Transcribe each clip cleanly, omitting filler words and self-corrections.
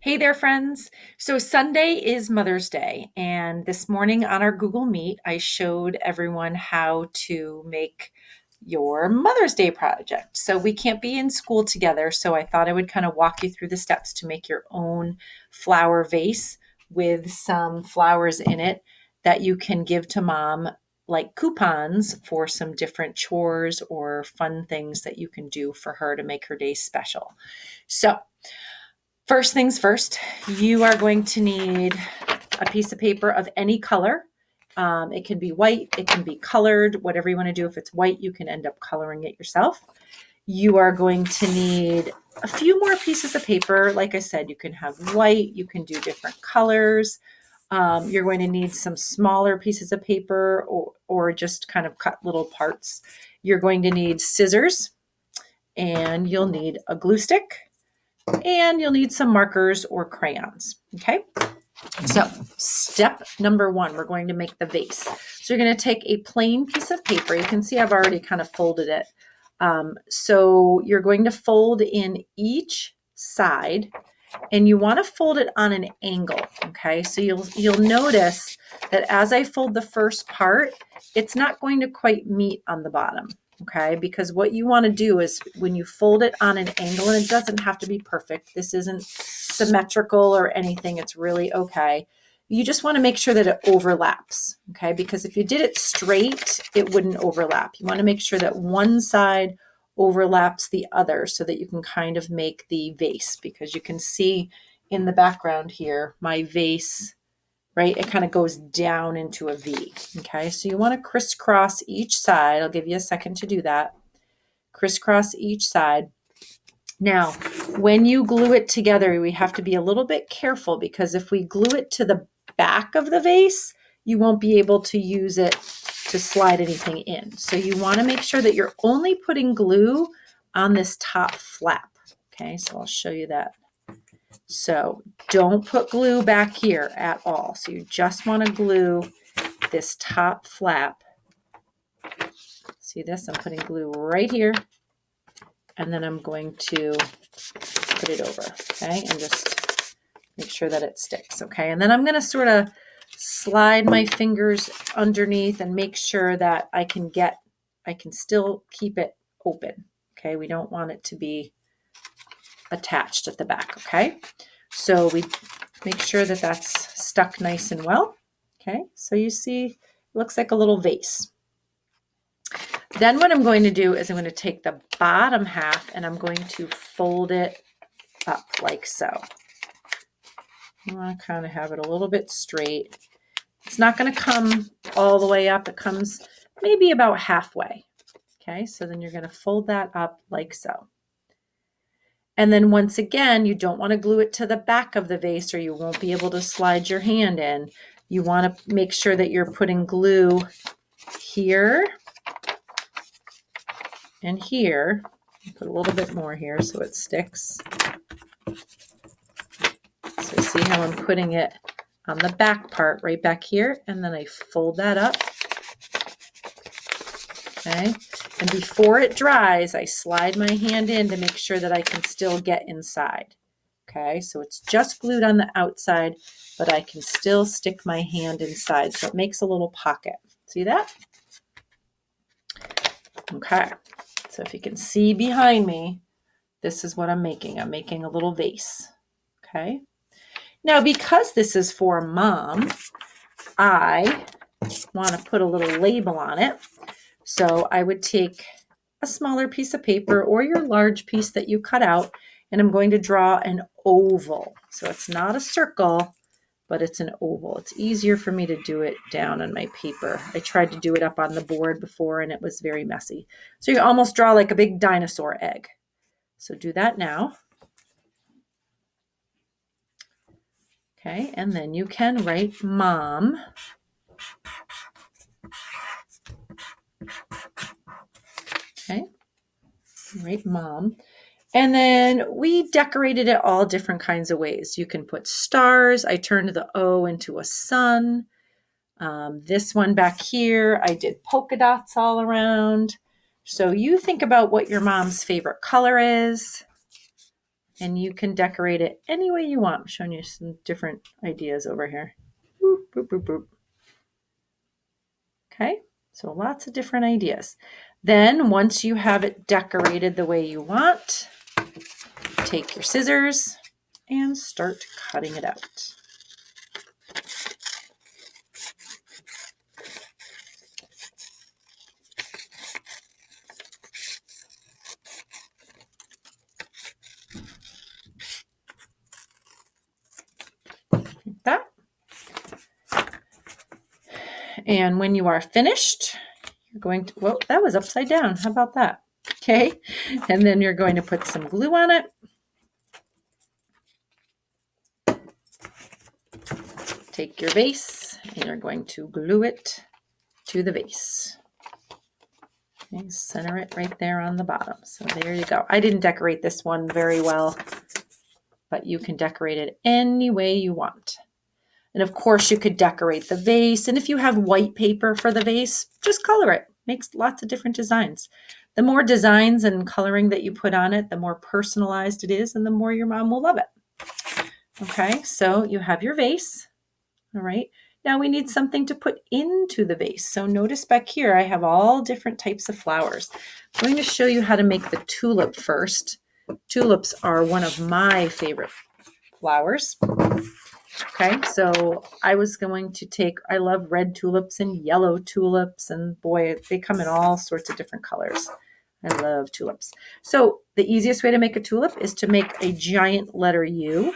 Hey there, friends. So Sunday is Mother's Day, and this morning on our Google Meet, I showed everyone how to make your Mother's Day project. So we can't be in school together, so I thought I would kind of walk you through the steps to make your own flower vase with some flowers in it that you can give to mom, like coupons for some different chores or fun things that you can do for her to make her day special. So, first things first, you are going to need a piece of paper of any color. It can be white, it can be colored, whatever you want to do. If it's white, you can end up coloring it yourself. You are going to need a few more pieces of paper. Like I said, you can have white, you can do different colors. You're going to need some smaller pieces of paper or just kind of cut little parts. You're going to need scissors and you'll need a glue stick and you'll need some markers or crayons. Okay. So step number one, we're going to make the vase. So you're going to take a plain piece of paper. You can see I've already kind of folded it. So you're going to fold in each side and you want to fold it on an angle. Okay. So you'll notice that as I fold the first part, it's not going to quite meet on the bottom. Okay, because what you want to do is when you fold it on an angle, and it doesn't have to be perfect, this isn't symmetrical or anything, it's really okay. You just want to make sure that it overlaps, okay? Because if you did it straight, it wouldn't overlap. You want to make sure that one side overlaps the other so that you can kind of make the vase, because you can see in the background here, my vase, right? It kind of goes down into a V. Okay, so you want to crisscross each side. I'll give you a second to do that. Crisscross each side. Now, when you glue it together, we have to be a little bit careful because if we glue it to the back of the vase, you won't be able to use it to slide anything in. So you want to make sure that you're only putting glue on this top flap. Okay, so I'll show you that. So don't put glue back here at all. So you just want to glue this top flap. See this? I'm putting glue right here. And then I'm going to put it over, okay? And just make sure that it sticks, okay? And then I'm going to sort of slide my fingers underneath and make sure that I can still keep it open, okay? We don't want it to be attached at the back, okay? So we make sure that that's stuck nice and well, okay? So you see, it looks like a little vase. Then what I'm going to do is I'm going to take the bottom half and I'm going to fold it up like so. I want to kind of have it a little bit straight. It's not going to come all the way up. It comes maybe about halfway, okay? So then you're going to fold that up like so. And then once again, you don't want to glue it to the back of the vase or you won't be able to slide your hand in. You want to make sure that you're putting glue here and here. Put a little bit more here so it sticks. So see how I'm putting it on the back part right back here, and then I fold that up. Okay. And before it dries, I slide my hand in to make sure that I can still get inside. Okay, so it's just glued on the outside, but I can still stick my hand inside. So it makes a little pocket. See that? Okay, so if you can see behind me, this is what I'm making. I'm making a little vase. Okay. Now, because this is for mom, I want to put a little label on it. So I would take a smaller piece of paper or your large piece that you cut out, and I'm going to draw an oval. So it's not a circle, but it's an oval. It's easier for me to do it down on my paper. I tried to do it up on the board before and it was very messy. So you almost draw like a big dinosaur egg. So do that now. Okay, and then you can write mom. Okay, write mom. And then we decorated it all different kinds of ways. You can put stars. I turned the O into a sun. This one back here, I did polka dots all around. So you think about what your mom's favorite color is and you can decorate it any way you want. I'm showing you some different ideas over here. Boop, boop, boop, boop. Okay, so lots of different ideas. Then once you have it decorated the way you want, take your scissors and start cutting it out. Like that. And when you are finished, you're going to, whoa, that was upside down. How about that? Okay, and then you're going to put some glue on it. Take your vase and you're going to glue it to the vase. Okay, center it right there on the bottom. So there you go. I didn't decorate this one very well, but you can decorate it any way you want. And of course you could decorate the vase. And if you have white paper for the vase, just color it. Makes lots of different designs. The more designs and coloring that you put on it, the more personalized it is and the more your mom will love it. Okay, so you have your vase. All right, now we need something to put into the vase. So notice back here, I have all different types of flowers. I'm going to show you how to make the tulip first. Tulips are one of my favorite flowers. Okay, so I was going to take, I love red tulips and yellow tulips, and boy, they come in all sorts of different colors. I love tulips. So the easiest way to make a tulip is to make a giant letter U,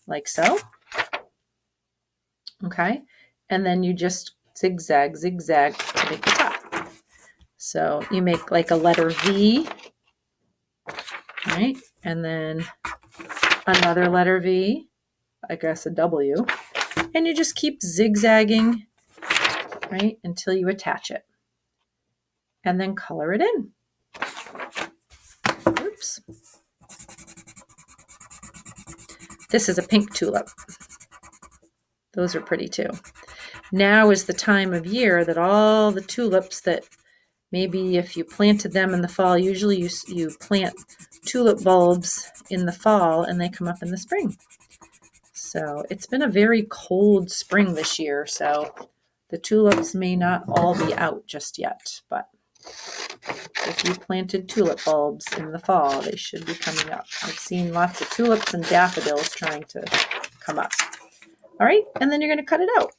like so. Okay, and then you just zigzag, zigzag to make the top. So you make like a letter V, right? And then another letter V, I guess a W, and you just keep zigzagging, right, until you attach it. And then color it in. Oops. This is a pink tulip. Those are pretty too. Now is the time of year that all the tulips that maybe if you planted them in the fall, usually you plant tulip bulbs in the fall and they come up in the spring. So it's been a very cold spring this year, so the tulips may not all be out just yet, but if you planted tulip bulbs in the fall, they should be coming up. I've seen lots of tulips and daffodils trying to come up. All right, and then you're going to cut it out.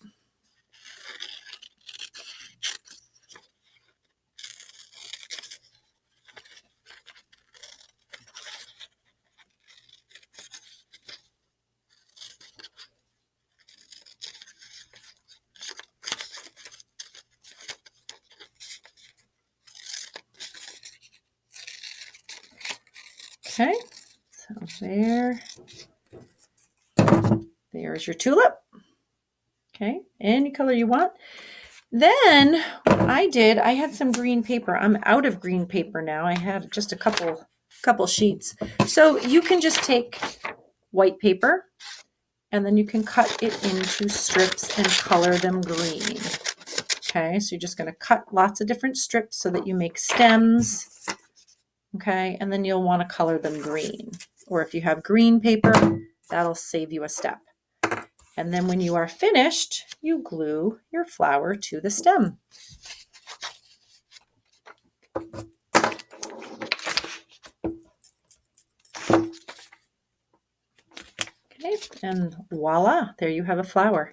Okay, so there's your tulip. Okay, any color you want. Then what I had some green paper. I'm out of green paper now. I had just a couple sheets. So you can just take white paper and then you can cut it into strips and color them green. Okay, so you're just going to cut lots of different strips so that you make stems. Okay, and then you'll want to color them green. Or if you have green paper, that'll save you a step. And then when you are finished, you glue your flower to the stem. Okay, and voila, there you have a flower.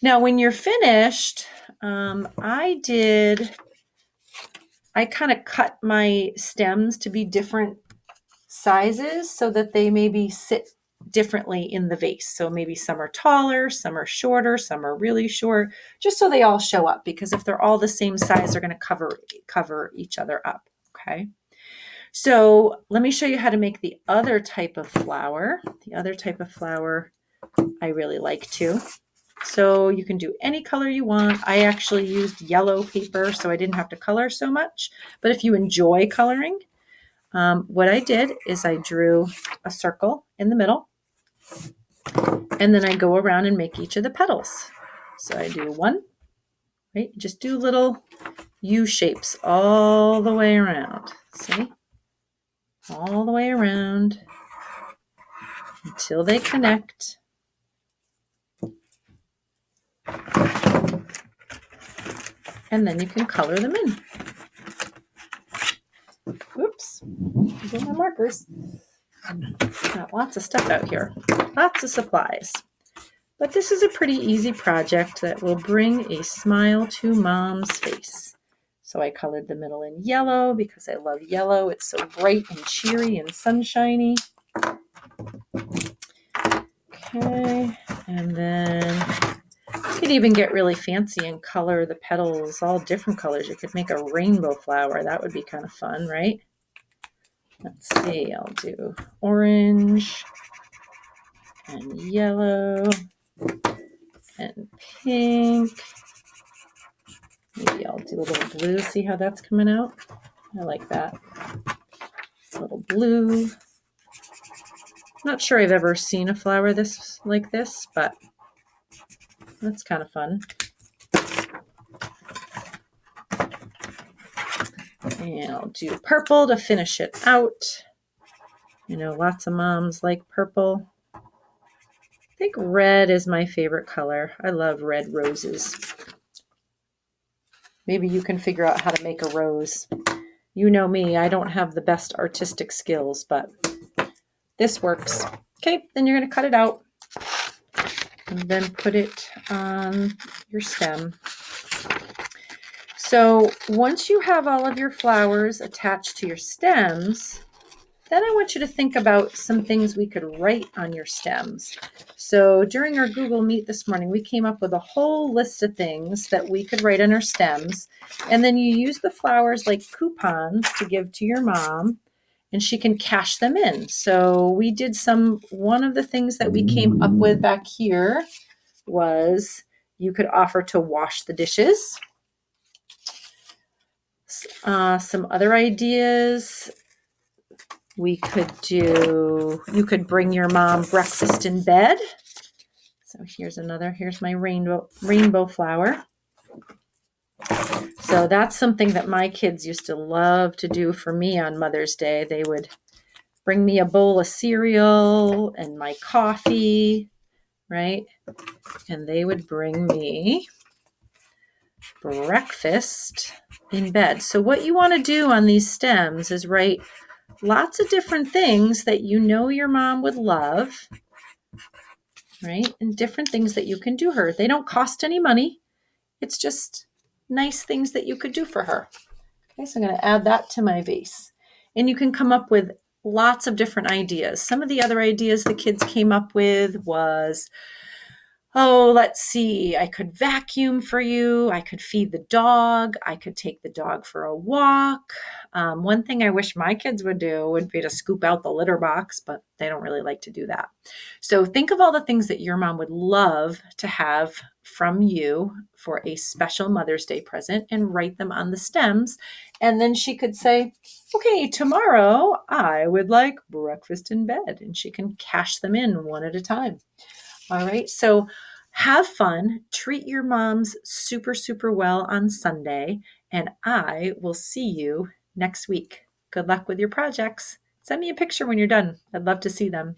Now, when you're finished, I kind of cut my stems to be different sizes so that they maybe sit differently in the vase. So maybe some are taller, some are shorter, some are really short, just so they all show up, because if they're all the same size, they're going to cover each other up. Okay. So let me show you how to make the other type of flower. The other type of flower I really like too. So you can do any color you want. I actually used yellow paper, so I didn't have to color so much. But if you enjoy coloring, what I did is I drew a circle in the middle, and then I go around and make each of the petals. So I do one, right? Just do little U shapes all the way around. See? All the way around. until they connect. And then you can color them in. Oops, these are my markers. Got lots of stuff out here, lots of supplies. But this is a pretty easy project that will bring a smile to Mom's face. So I colored the middle in yellow because I love yellow. It's so bright and cheery and sunshiny. Okay, and then you could even get really fancy and color the petals all different colors. You could make a rainbow flower. That would be kind of fun, right? Let's see, I'll do orange and yellow and pink. Maybe I'll do a little blue. See how that's coming out? I like that. A little blue. Not sure I've ever seen a flower like this, but that's kind of fun. And I'll do purple to finish it out. You know, lots of moms like purple. I think red is my favorite color. I love red roses. Maybe you can figure out how to make a rose. You know me, I don't have the best artistic skills, but this works. Okay, then you're going to cut it out and then put it on your stem. So once you have all of your flowers attached to your stems, then I want you to think about some things we could write on your stems. So during our Google Meet this morning, we came up with a whole list of things that we could write on our stems. And then you use the flowers like coupons to give to your mom, and she can cash them in. So we did one of the things that we came up with back here was you could offer to wash the dishes. Some other ideas. You could bring your mom breakfast in bed. So here's my rainbow flower. So that's something that my kids used to love to do for me on Mother's Day. They would bring me a bowl of cereal and my coffee, right? And they would bring me breakfast in bed. So what you want to do on these stems is write lots of different things that you know your mom would love, right? And different things that you can do her. They don't cost any money. It's just nice things that you could do for her. Okay, so I'm going to add that to my vase. And you can come up with lots of different ideas. Some of the other ideas the kids came up with was, let's see, I could vacuum for you. I could feed the dog. I could take the dog for a walk. One thing I wish my kids would do would be to scoop out the litter box, but they don't really like to do that. So think of all the things that your mom would love to have from you for a special Mother's Day present and write them on the stems. And then she could say, okay, tomorrow I would like breakfast in bed, and she can cash them in one at a time. All right, so have fun, treat your moms super, super well on Sunday, and I will see you next week. Good luck with your projects. Send me a picture when you're done. I'd love to see them.